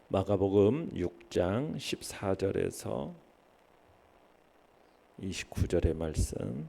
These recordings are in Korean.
마가복음 6장 14절에서 29절의 말씀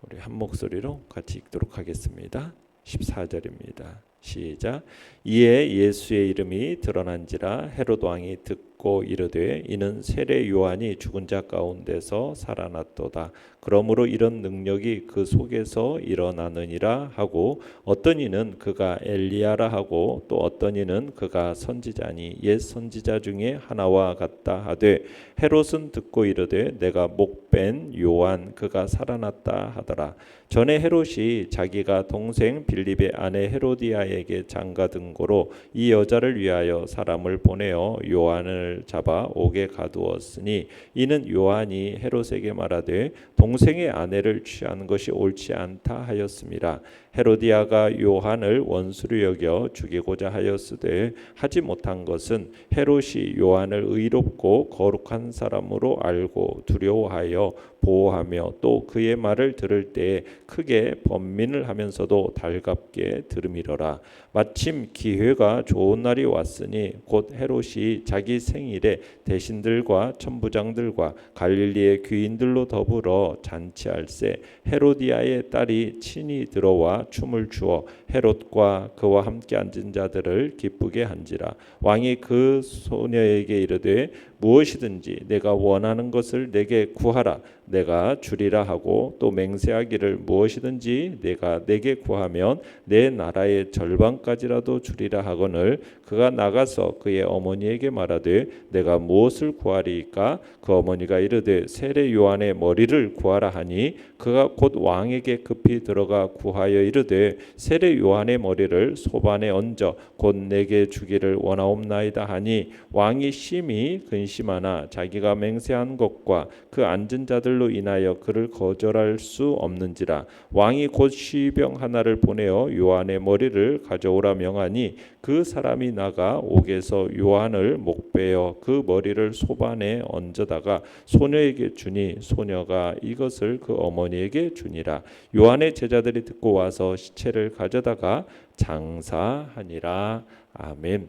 우리 한 목소리로 같이 읽도록 하겠습니다. 14절입니다. 시작. 이에 예수의 이름이 드러난지라 헤롯 왕이 듣고 이르되 이는 세례 요한이 죽은 자 가운데서 살아났도다. 그러므로 이런 능력이 그 속에서 일어나느니라 하고 어떤 이는 그가 엘리야라 하고 또 어떤 이는 그가 선지자니 옛 선지자 중에 하나와 같다 하되 헤롯은 듣고 이르되 내가 목벤 요한 그가 살아났다 하더라. 전에 헤롯이 자기가 동생 빌립의 아내 헤로디아에게 장가든 고로 이 여자를 위하여 사람을 보내어 요한을 잡아 옥에 가두었으니 이는 요한이 헤롯에게 말하되 동생의 아내를 취하는 것이 옳지 않다 하였음이라. 헤로디아가 요한을 원수로 여겨 죽이고자 하였으되 하지 못한 것은 헤롯이 요한을 의롭고 거룩한 사람으로 알고 두려워하여 보호하며 또 그의 말을 들을 때에 크게 번민을 하면서도 달갑게 들음이러라. 마침 기회가 좋은 날이 왔으니 곧 헤롯이 자기 생일에 대신들과 천부장들과 갈릴리의 귀인들로 더불어 잔치할세 헤로디아의 딸이 친히 들어와 춤을 추어 헤롯과 그와 함께 앉은 자들을 기쁘게 한지라. 왕이 그 소녀에게 이르되 무엇이든지 내가 원하는 것을 내게 구하라. 내가 주리라 하고 또 맹세하기를 무엇이든지 내가 내게 구하면 내 나라의 절반까지라도 주리라 하거늘 그가 나가서 그의 어머니에게 말하되 내가 무엇을 구하리이까? 그 어머니가 이르되 세례 요한의 머리를 구하라 하니 그가 곧 왕에게 급히 들어가 구하여 이르되 세례 요한의 머리를 소반에 얹어 곧 내게 주기를 원하옵나이다 하니 왕이 심히 근심하나 자기가 맹세한 것과 그 앉은 자들로 인하여 그를 거절할 수 없는지라. 왕이 곧 시병 하나를 보내어 요한의 머리를 가져오라 명하니 그 사람이 나가 옥에서 요한을 목베어 그 머리를 소반에 얹어다가 소녀에게 주니 소녀가 이것을 그 어머니에게 주니라. 요한의 제자들이 듣고 와서 시체를 가져다가 장사하니라. 아멘.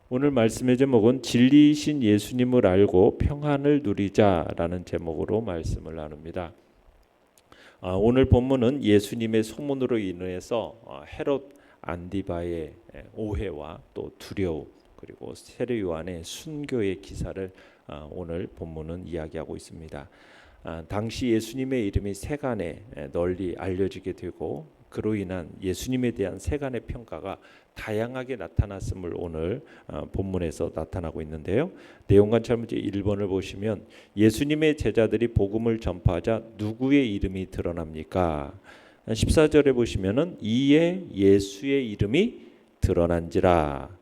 오늘 말씀의 제목은 진리이신 예수님을 알고 평안을 누리자라는 제목으로 말씀을 나눕니다. 오늘 본문은 예수님의 소문으로 인해서 헤롯 안디바의 오해와 또 두려움 그리고 세례 요한의 순교의 기사를 오늘 본문은 이야기하고 있습니다. 당시 예수님의 이름이 세간에 널리 알려지게 되고 그로 인한 예수님에 대한 세간의 평가가 다양하게 나타났음을 오늘 본문에서 나타나고 있는데요. 내용 관찰 문제 1번을 보시면 예수님의 제자들이 복음을 전파하자 누구의 이름이 드러납니까? 14절에 보시면은 이에 예수의 이름이 드러난지라.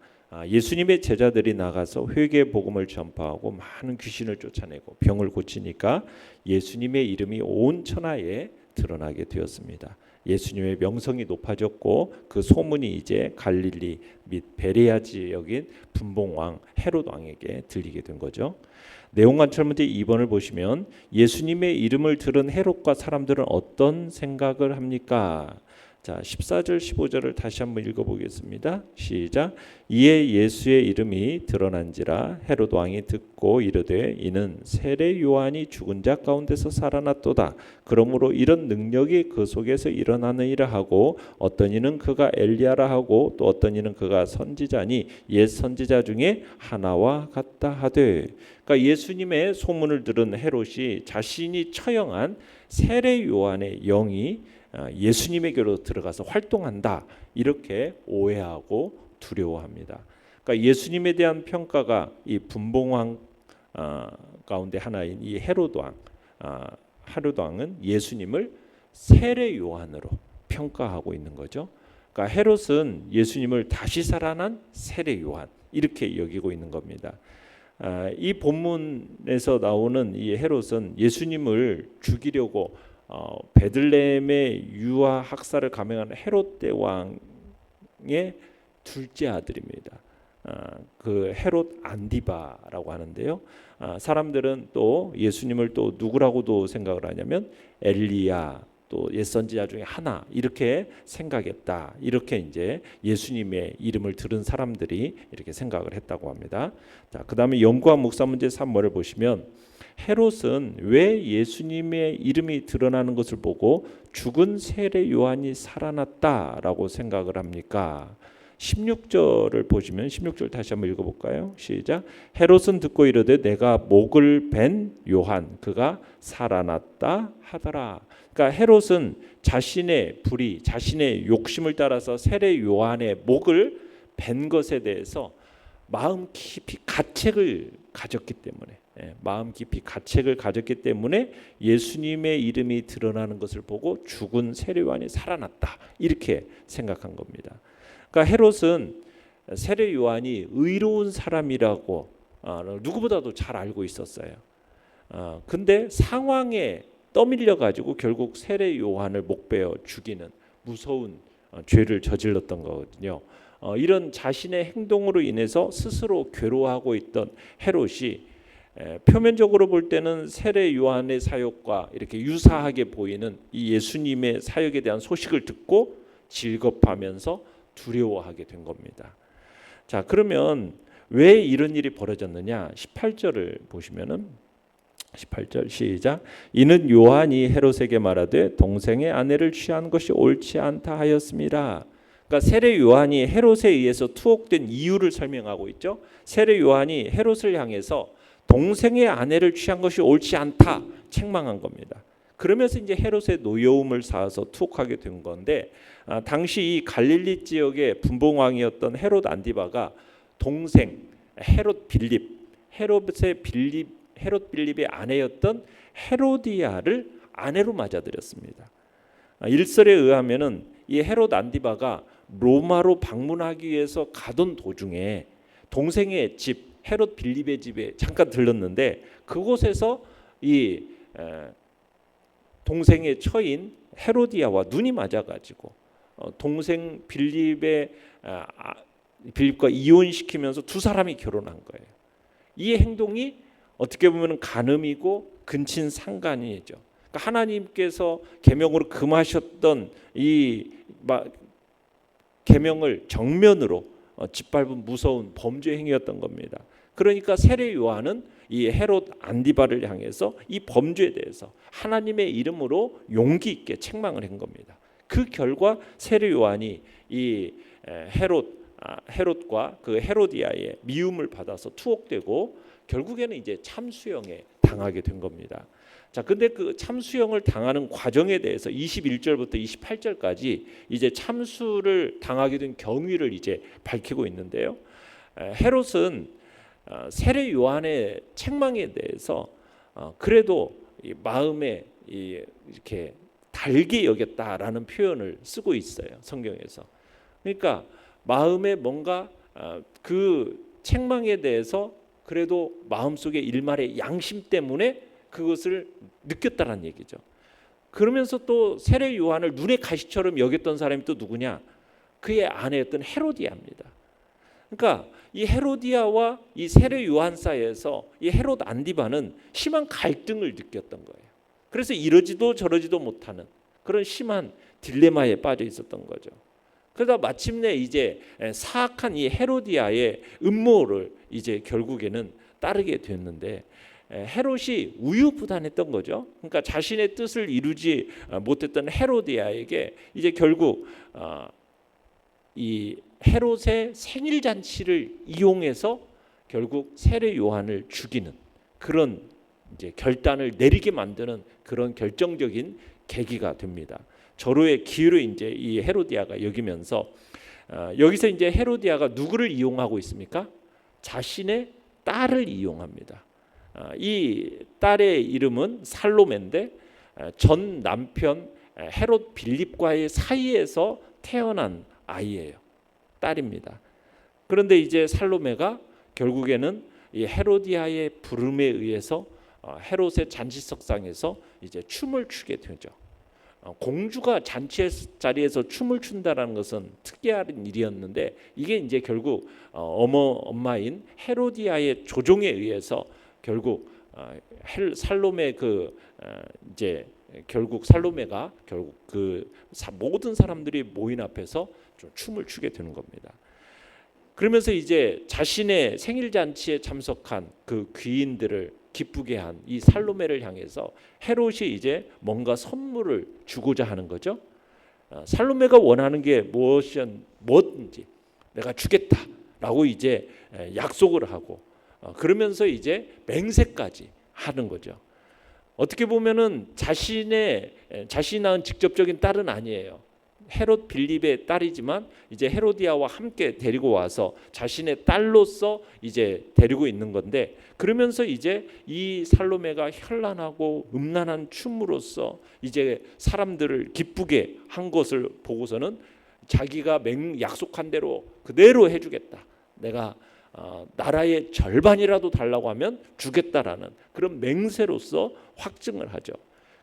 예수님의 제자들이 나가서 회개의 복음을 전파하고 많은 귀신을 쫓아내고 병을 고치니까 예수님의 이름이 온 천하에 드러나게 되었습니다. 예수님의 명성이 높아졌고 그 소문이 이제 갈릴리 및 베레아 지역인 분봉왕 헤롯 왕에게 들리게 된 거죠. 내용 관찰 문제 2번을 보시면 예수님의 이름을 들은 헤롯과 사람들은 어떤 생각을 합니까? 자, 14절 15절을 다시 한번 읽어보겠습니다. 시작. 이에 예수의 이름이 드러난지라 헤롯 왕이 듣고 이르되 이는 세례 요한이 죽은 자 가운데서 살아났도다. 그러므로 이런 능력이 그 속에서 일어나느니라 하고 어떤 이는 그가 엘리야라 하고 또 어떤 이는 그가 선지자니 옛 선지자 중에 하나와 같다 하되. 그러니까 예수님의 소문을 들은 헤롯이 자신이 처형한 세례 요한의 영이 예수님에게로 들어가서 활동한다 이렇게 오해하고 두려워합니다. 그러니까 예수님에 대한 평가가 이 분봉왕 가운데 하나인 이 헤롯 왕은 예수님을 세례 요한으로 평가하고 있는 거죠. 그러니까 헤롯은 예수님을 다시 살아난 세례 요한 이렇게 여기고 있는 겁니다. 이 본문에서 나오는 이 헤롯은 예수님을 죽이려고 베들레헴의 유아 학살을 감행한 헤롯 대왕의 둘째 아들입니다. 그 헤롯 안디바라고 하는데요. 사람들은 또 예수님을 또 누구라고도 생각을 하냐면 엘리야 또 옛선지자 중에 하나 이렇게 생각했다. 이렇게 이제 예수님의 이름을 들은 사람들이 이렇게 생각을 했다고 합니다. 자, 그다음에 연구와 묵상 문제 3번을 보시면 헤롯은 왜 예수님의 이름이 드러나는 것을 보고 죽은 세례 요한이 살아났다라고 생각을 합니까? 16절을 보시면 16절 다시 한번 읽어볼까요? 시작. 헤롯은 듣고 이르되 내가 목을 벤 요한 그가 살아났다 하더라. 그러니까 헤롯은 자신의 불의, 자신의 욕심을 따라서 세례 요한의 목을 벤 것에 대해서 마음 깊이 가책을 가졌기 때문에, 마음 깊이 가책을 가졌기 때문에 예수님의 이름이 드러나는 것을 보고 죽은 세례 요한이 살아났다 이렇게 생각한 겁니다. 그러니까 헤롯은 세례 요한이 의로운 사람이라고 누구보다도 잘 알고 있었어요. 근데 상황에 떠밀려 가지고 결국 세례 요한을 목베어 죽이는 무서운 죄를 저질렀던 거거든요. 이런 자신의 행동으로 인해서 스스로 괴로워하고 있던 헤롯이 표면적으로 볼 때는 세례 요한의 사역과 이렇게 유사하게 보이는 이 예수님의 사역에 대한 소식을 듣고 질겁하면서 두려워하게 된 겁니다. 자, 그러면 왜 이런 일이 벌어졌느냐? 18절을 보시면은 18절 시작. 이는 요한이 헤롯에게 말하되 동생의 아내를 취한 것이 옳지 않다 하였습니다. 그러니까 세례 요한이 헤롯에 의해서 투옥된 이유를 설명하고 있죠. 세례 요한이 헤롯을 향해서 동생의 아내를 취한 것이 옳지 않다 책망한 겁니다. 그러면서 이제 헤롯의 노여움을 쌓아서 투옥하게 된 건데, 당시 이 갈릴리 지역의 분봉왕이었던 헤롯 안디바가 동생 헤롯 빌립의 아내였던 헤로디아를 아내로 맞아들였습니다. 일설에 의하면은 이 헤롯 안디바가 로마로 방문하기 위해서 가던 도중에 동생의 집 헤롯 빌립의 집에 잠깐 들렀는데 그곳에서 이 동생의 처인 헤로디아와 눈이 맞아가지고 동생 빌립과 이혼시키면서 두 사람이 결혼한 거예요. 이 행동이 어떻게 보면 간음이고 근친상간이죠. 그러니까 하나님께서 계명으로 금하셨던 이 계명을 정면으로 짓밟은 무서운 범죄 행위였던 겁니다. 그러니까 세례 요한은 이 헤롯 안디바를 향해서 이 범죄에 대해서 하나님의 이름으로 용기 있게 책망을 한 겁니다. 그 결과 세례 요한이 이 헤롯과 그 헤로디아의 미움을 받아서 투옥되고 결국에는 이제 참수형에 당하게 된 겁니다. 자, 근데 그 참수형을 당하는 과정에 대해서 21절부터 28절까지 이제 참수를 당하게 된 경위를 이제 밝히고 있는데요. 헤롯은 세례 요한의 책망에 대해서 그래도 이 마음에 이렇게 달게 여겼다라는 표현을 쓰고 있어요, 성경에서. 그러니까 마음에 뭔가 그 책망에 대해서 그래도 마음속에 일말의 양심 때문에 그것을 느꼈다는 얘기죠. 그러면서 또 세례 요한을 눈의 가시처럼 여겼던 사람이 또 누구냐? 그의 아내였던 헤로디아입니다. 그러니까 이 헤로디아와 이 세례 요한 사이에서 이 헤롯 안디바는 심한 갈등을 느꼈던 거예요. 그래서 이러지도 저러지도 못하는 그런 심한 딜레마에 빠져 있었던 거죠. 그러다 마침내 이제 사악한 이 헤로디아의 음모를 이제 결국에는 따르게 됐는데, 헤롯이 우유부단했던 거죠. 그러니까 자신의 뜻을 이루지 못했던 헤로디아에게 이제 결국 이 헤롯의 생일 잔치를 이용해서 결국 세례 요한을 죽이는 그런 이제 결단을 내리게 만드는 그런 결정적인 계기가 됩니다. 절호의 기회로 이제 이 헤로디아가 여기면서 여기서 이제 헤로디아가 누구를 이용하고 있습니까? 자신의 딸을 이용합니다. 이 딸의 이름은 살로메인데 전 남편 헤롯 빌립과의 사이에서 태어난 아이예요. 딸입니다. 그런데 이제 살로메가 결국에는 이 헤로디아의 부름에 의해서 헤롯의 잔치석상에서 이제 춤을 추게 되죠. 공주가 잔치 자리에서 춤을 춘다라는 것은 특이한 일이었는데 이게 이제 결국 엄마인 헤로디아의 조종에 의해서 결국 살로메 그 이제 결국 살로메가 결국 그 모든 사람들이 모인 앞에서 좀 춤을 추게 되는 겁니다. 그러면서 이제 자신의 생일 잔치에 참석한 그 귀인들을 기쁘게 한 이 살로메를 향해서 헤롯이 이제 뭔가 선물을 주고자 하는 거죠. 살로메가 원하는 게 뭐든지 내가 주겠다라고 이제 약속을 하고 그러면서 이제 맹세까지 하는 거죠. 어떻게 보면은 자신이 낳은 직접적인 딸은 아니에요. 헤롯 빌립의 딸이지만 이제 헤로디아와 함께 데리고 와서 자신의 딸로서 이제 데리고 있는 건데, 그러면서 이제 이 살로메가 현란하고 음란한 춤으로써 이제 사람들을 기쁘게 한 것을 보고서는 자기가 약속한 대로 그대로 해주겠다. 내가 나라의 절반이라도 달라고 하면 주겠다라는 그런 맹세로서 확증을 하죠.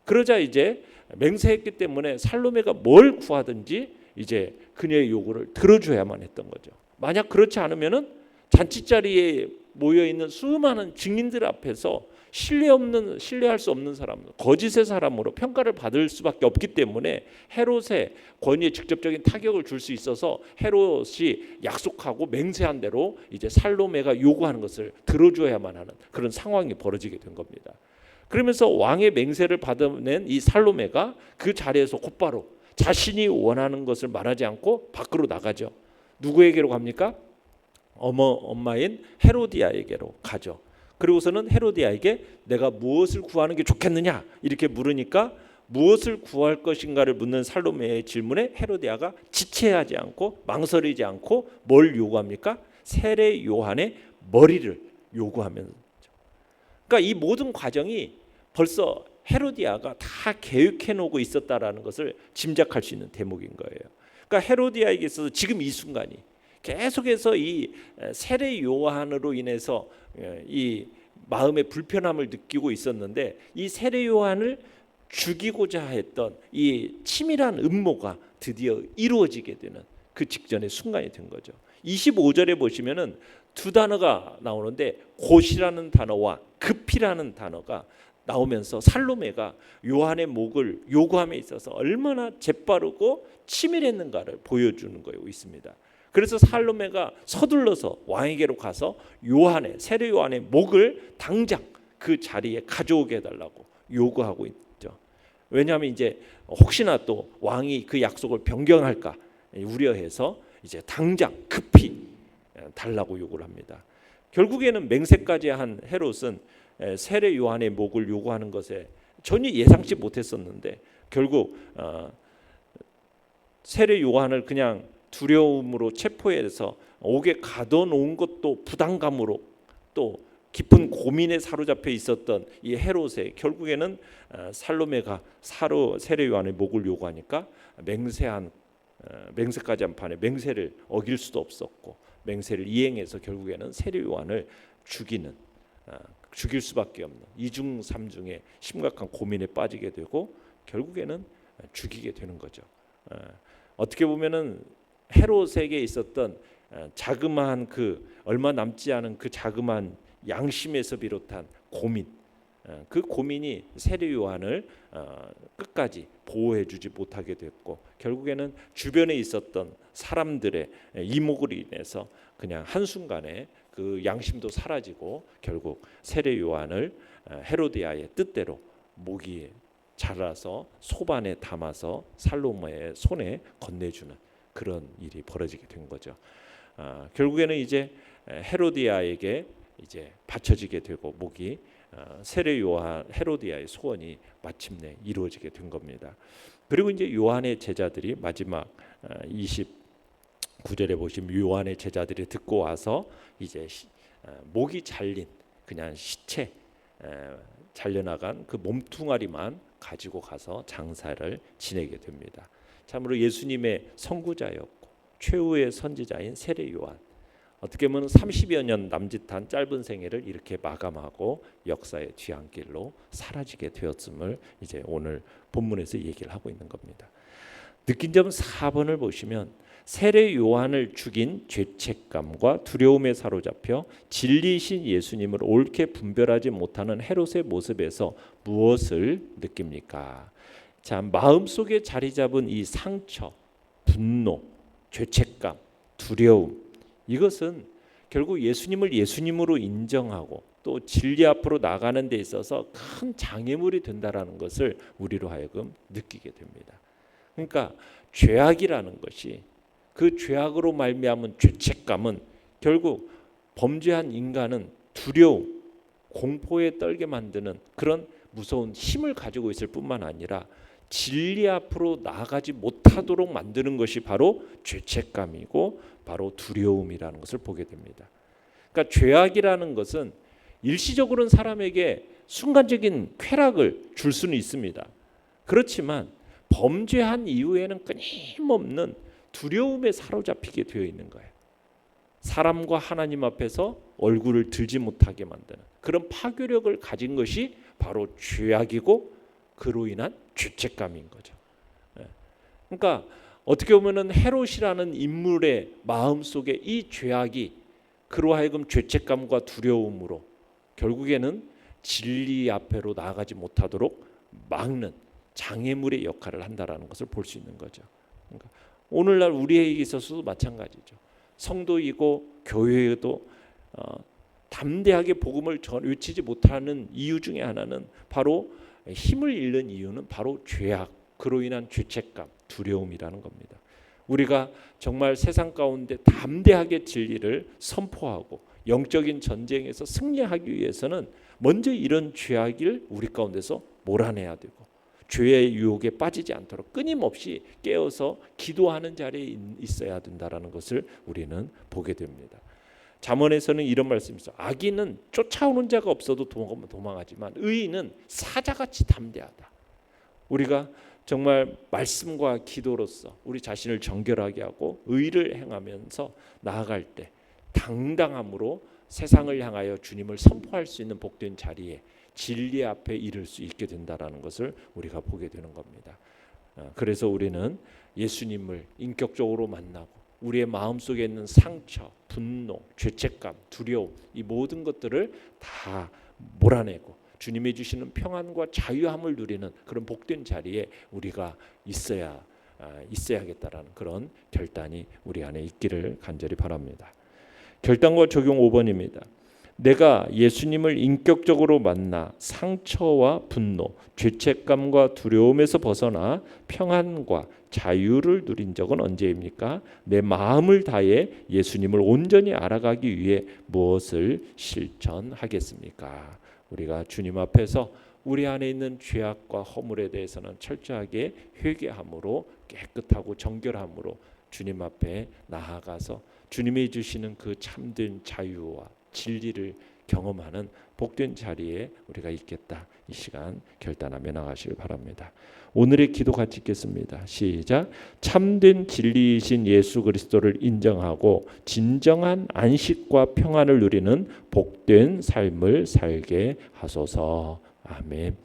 그러자 이제 맹세했기 때문에 살로메가 뭘 구하든지 이제 그녀의 요구를 들어줘야만 했던 거죠. 만약 그렇지 않으면은 잔치 자리에 모여 있는 수많은 증인들 앞에서 신뢰할 수 없는 사람, 거짓의 사람으로 평가를 받을 수밖에 없기 때문에 헤롯의 권위에 직접적인 타격을 줄 수 있어서 헤롯이 약속하고 맹세한 대로 이제 살로메가 요구하는 것을 들어줘야만 하는 그런 상황이 벌어지게 된 겁니다. 그러면서 왕의 맹세를 받아낸 이 살로메가 그 자리에서 곧바로 자신이 원하는 것을 말하지 않고 밖으로 나가죠. 누구에게로 갑니까? 엄마인 헤로디아에게로 가죠. 그리고서는 헤로디아에게 내가 무엇을 구하는 게 좋겠느냐 이렇게 물으니까 무엇을 구할 것인가를 묻는 살로메의 질문에 헤로디아가 지체하지 않고 망설이지 않고 뭘 요구합니까? 세례 요한의 머리를 요구하면서, 그러니까 이 모든 과정이 벌써 헤로디아가 다 계획해 놓고 있었다라는 것을 짐작할 수 있는 대목인 거예요. 그러니까 헤로디아에게 있어서 지금 이 순간이 계속해서 이 세례 요한으로 인해서 이 마음의 불편함을 느끼고 있었는데, 이 세례 요한을 죽이고자 했던 이 치밀한 음모가 드디어 이루어지게 되는 그 직전의 순간이 된 거죠. 25절에 보시면은 두 단어가 나오는데 곧이라는 단어와 급이라는 단어가 나오면서 살로메가 요한의 목을 요구함에 있어서 얼마나 재빠르고 치밀했는가를 보여주는 거에 있습니다. 그래서 살로메가 서둘러서 왕에게로 가서 세례 요한의 목을 당장 그 자리에 가져오게 해달라고 요구하고 있죠. 왜냐하면 이제 혹시나 또 왕이 그 약속을 변경할까 우려해서 이제 당장 급히 달라고 요구를 합니다. 결국에는 맹세까지 한 헤롯은 세례 요한의 목을 요구하는 것에 전혀 예상치 못했었는데, 결국 세례 요한을 그냥 두려움으로 체포해서 옥에 가둬놓은 것도 부담감으로 또 깊은 고민에 사로잡혀 있었던 이 헤롯의 결국에는 살로메가 세례 요한의 목을 요구하니까 맹세까지 한 판에 맹세를 어길 수도 없었고 맹세를 이행해서 결국에는 세례 요한을 죽일 수밖에 없는 이중 삼중의 심각한 고민에 빠지게 되고 결국에는 죽이게 되는 거죠. 어떻게 보면은 헤롯에게 있었던 자그마한 그 얼마 남지 않은 그 자그마한 양심에서 비롯한 고민, 그 고민이 세례 요한을 끝까지 보호해주지 못하게 됐고 결국에는 주변에 있었던 사람들의 이목으로 인해서 그냥 한순간에 그 양심도 사라지고 결국 세례 요한을 헤로디아의 뜻대로 모기에 잘라서 소반에 담아서 살로메의 손에 건네주는 그런 일이 벌어지게 된 거죠. 결국에는 이제 헤로디아에게 이제 바쳐지게 되고 목이 세례 요한 헤로디아의 소원이 마침내 이루어지게 된 겁니다. 그리고 이제 요한의 제자들이 마지막 29절에 보시면 요한의 제자들이 듣고 와서 이제 목이 잘린 그냥 시체 잘려나간 그 몸뚱아리만 가지고 가서 장사를 지내게 됩니다. 참으로 예수님의 선구자였고 최후의 선지자인 세례 요한, 어떻게 보면 30여 년 남짓한 짧은 생애를 이렇게 마감하고 역사의 뒤안길로 사라지게 되었음을 이제 오늘 본문에서 얘기를 하고 있는 겁니다. 느낀 점 4번을 보시면 세례 요한을 죽인 죄책감과 두려움에 사로잡혀 진리이신 예수님을 옳게 분별하지 못하는 헤롯의 모습에서 무엇을 느낍니까? 자, 마음속에 자리 잡은 이 상처, 분노, 죄책감, 두려움, 이것은 결국 예수님을 예수님으로 인정하고 또 진리 앞으로 나가는 데 있어서 큰 장애물이 된다라는 것을 우리로 하여금 느끼게 됩니다. 그러니까 죄악이라는 것이, 그 죄악으로 말미암은 죄책감은 결국 범죄한 인간은 두려움, 공포에 떨게 만드는 그런 무서운 힘을 가지고 있을 뿐만 아니라 진리 앞으로 나아가지 못하도록 만드는 것이 바로 죄책감이고 바로 두려움이라는 것을 보게 됩니다. 그러니까 죄악이라는 것은 일시적으로는 사람에게 순간적인 쾌락을 줄 수는 있습니다. 그렇지만 범죄한 이후에는 끊임없는 두려움에 사로잡히게 되어 있는 거예요. 사람과 하나님 앞에서 얼굴을 들지 못하게 만드는 그런 파괴력을 가진 것이 바로 죄악이고 그로 인한 죄책감인 거죠. 그러니까 어떻게 보면은 헤롯이라는 인물의 마음속에 이 죄악이 그로 하여금 죄책감과 두려움으로 결국에는 진리 앞으로 나아가지 못하도록 막는 장애물의 역할을 한다라는 것을 볼 수 있는 거죠. 그러니까 오늘날 우리에게 있어서도 마찬가지죠. 성도이고 교회에도 담대하게 복음을 외치지 못하는 이유 중에 하나는 바로 힘을 잃는 이유는 바로 죄악, 그로 인한 죄책감, 두려움이라는 겁니다. 우리가 정말 세상 가운데 담대하게 진리를 선포하고 영적인 전쟁에서 승리하기 위해서는 먼저 이런 죄악을 우리 가운데서 몰아내야 되고 죄의 유혹에 빠지지 않도록 끊임없이 깨어서 기도하는 자리에 있어야 된다라는 것을 우리는 보게 됩니다. 잠언에서는 이런 말씀이 있어요. 악인은 쫓아오는 자가 없어도 도망하지만 의인은 사자같이 담대하다. 우리가 정말 말씀과 기도로서 우리 자신을 정결하게 하고 의를 행하면서 나아갈 때 당당함으로 세상을 향하여 주님을 선포할 수 있는 복된 자리에 진리 앞에 이를 수 있게 된다라는 것을 우리가 보게 되는 겁니다. 그래서 우리는 예수님을 인격적으로 만나고 우리의 마음속에 있는 상처, 분노, 죄책감, 두려움, 이 모든 것들을 다 몰아내고 주님이 주시는 평안과 자유함을 누리는 그런 복된 자리에 우리가 있어야겠다라는 그런 결단이 우리 안에 있기를 간절히 바랍니다. 결단과 적용 5번입니다. 내가 예수님을 인격적으로 만나 상처와 분노, 죄책감과 두려움에서 벗어나 평안과 자유를 누린 적은 언제입니까? 내 마음을 다해 예수님을 온전히 알아가기 위해 무엇을 실천하겠습니까? 우리가 주님 앞에서 우리 안에 있는 죄악과 허물에 대해서는 철저하게 회개함으로 깨끗하고 정결함으로 주님 앞에 나아가서 주님이 주시는 그 참된 자유와 진리를 경험하는 복된 자리에 우리가 있겠다. 이 시간 결단하며 나가시길 바랍니다. 오늘의 기도 같이 읽겠습니다. 시작. 참된 진리이신 예수 그리스도를 인정하고 진정한 안식과 평안을 누리는 복된 삶을 살게 하소서. 아멘.